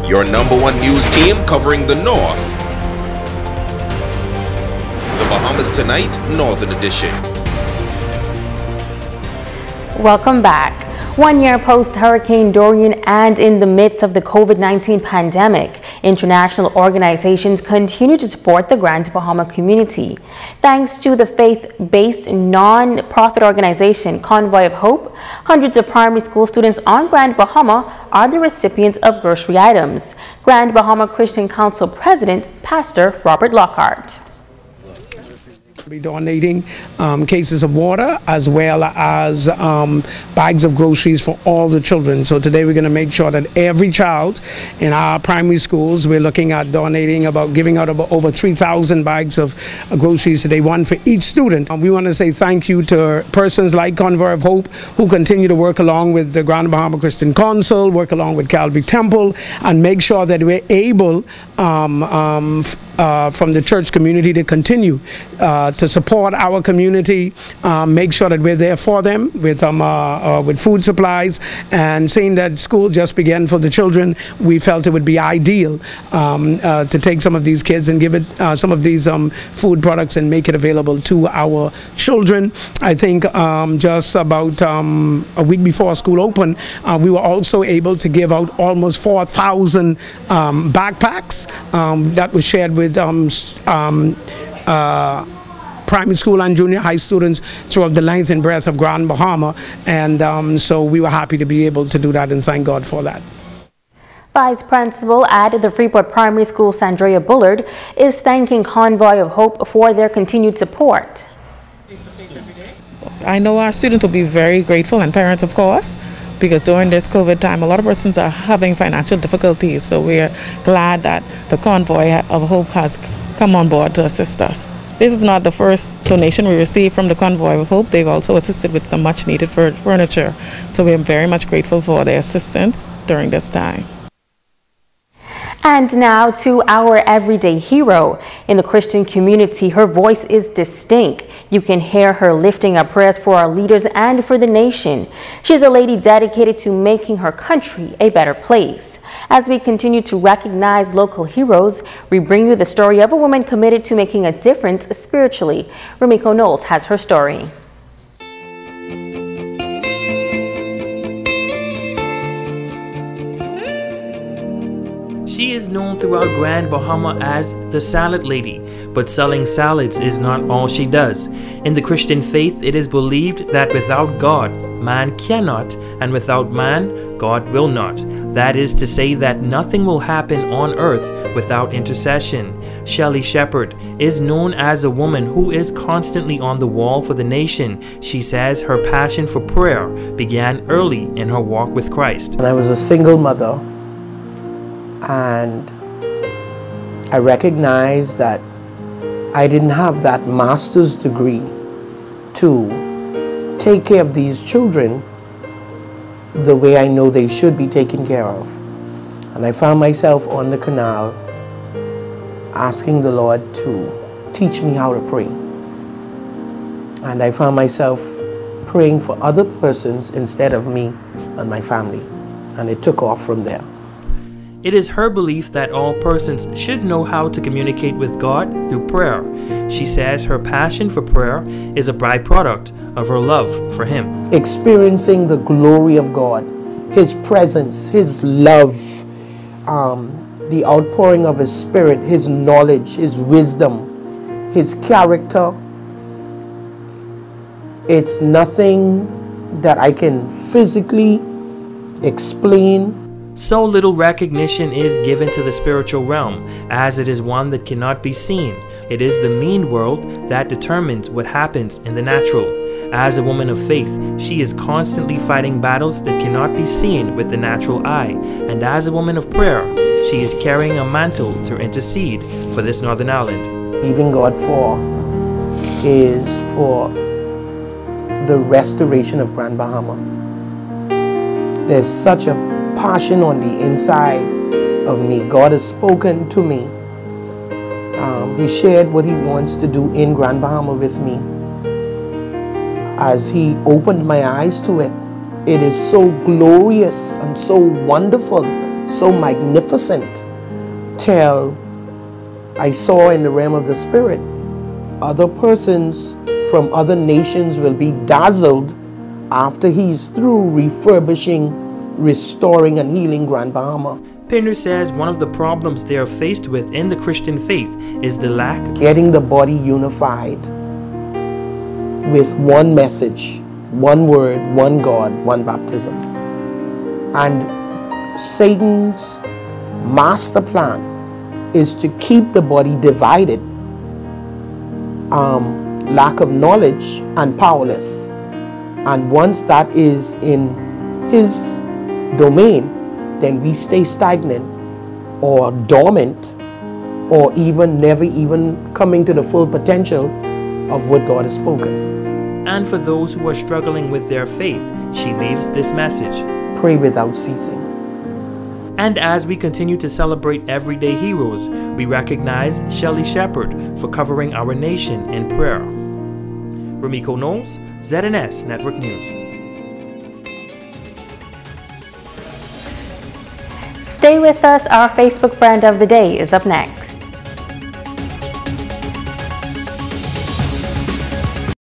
your #1 news team covering the North. The Bahamas Tonight, Northern Edition. Welcome back. 1 year post-Hurricane Dorian and in the midst of the COVID-19 pandemic, international organizations continue to support the Grand Bahama community. Thanks to the faith-based non-profit organization Convoy of Hope, hundreds of primary school students on Grand Bahama are the recipients of grocery items. Grand Bahama Christian Council President, Pastor Robert Lockhart. Be donating cases of water as well as bags of groceries for all the children. So today we're going to make sure that every child in our primary schools, we're looking at giving out about over 3,000 bags of groceries today, one for each student. We want to say thank you to persons like Convoy of Hope who continue to work along with the Grand Bahama Christian Council, work along with Calvary Temple, and make sure that we're able from the church community to continue to support our community, make sure that we're there for them with food supplies. And seeing that school just began for the children, we felt it would be ideal to take some of these kids and give it some of these food products and make it available to our children. I think just about a week before school opened, we were also able to give out almost 4,000 backpacks that was shared with primary school and junior high students throughout the length and breadth of Grand Bahama, and so we were happy to be able to do that, and thank God for that. Vice Principal at the Freeport Primary School, Sandrea Bullard, is thanking Convoy of Hope for their continued support. I know our students will be very grateful, and parents of course, because during this COVID time a lot of persons are having financial difficulties, so we're glad that the Convoy of Hope has come on board to assist us. This is not the first donation we received from the Convoy of Hope. They've also assisted with some much needed furniture, so we're very much grateful for their assistance during this time. And now to our everyday hero. In the Christian community, her voice is distinct. You can hear her lifting up prayers for our leaders and for the nation. She is a lady dedicated to making her country a better place. As we continue to recognize local heroes, we bring you the story of a woman committed to making a difference spiritually. Rumiko Knowles has her story. She is known throughout Grand Bahama as the Salad Lady, but selling salads is not all she does. In the Christian faith, it is believed that without God, man cannot, and without man, God will not. That is to say that nothing will happen on earth without intercession. Shelley Shepherd is known as a woman who is constantly on the wall for the nation. She says her passion for prayer began early in her walk with Christ. When I was a single mother, and I recognized that I didn't have that master's degree to take care of these children the way I know they should be taken care of. And I found myself on the canal asking the Lord to teach me how to pray. And I found myself praying for other persons instead of me and my family. And it took off from there. It is her belief that all persons should know how to communicate with God through prayer. She says her passion for prayer is a byproduct of her love for Him. Experiencing the glory of God, His presence, His love, the outpouring of His Spirit, His knowledge, His wisdom, His character. It's nothing that I can physically explain. So little recognition is given to the spiritual realm, as it is one that cannot be seen. It is the mean world that determines what happens in the natural. As a woman of faith, she is constantly fighting battles that cannot be seen with the natural eye. And as a woman of prayer, she is carrying a mantle to intercede for this northern island. Believing God for is for the restoration of Grand Bahama. There's such a passion on the inside of me. God has spoken to me. He shared what He wants to do in Grand Bahama with me. As He opened my eyes to it, it is so glorious and so wonderful so magnificent till I saw in the realm of the spirit, other persons from other nations will be dazzled after he's through refurbishing, restoring, and healing Grand Bahama. Pinder says one of the problems they are faced with in the Christian faith is the lack getting the body unified with one message, one word, one God, one baptism. And Satan's master plan is to keep the body divided, lack of knowledge, and powerless. And once that is in his domain, then we stay stagnant or dormant, or even never even coming to the full potential of what God has spoken. And for those who are struggling with their faith, she leaves this message: pray without ceasing. And as we continue to celebrate everyday heroes, we recognize Shelley Shepherd for covering our nation in prayer. Ramiko Knowles, ZNS Network News. Stay with us. Our Facebook friend of the day is up next.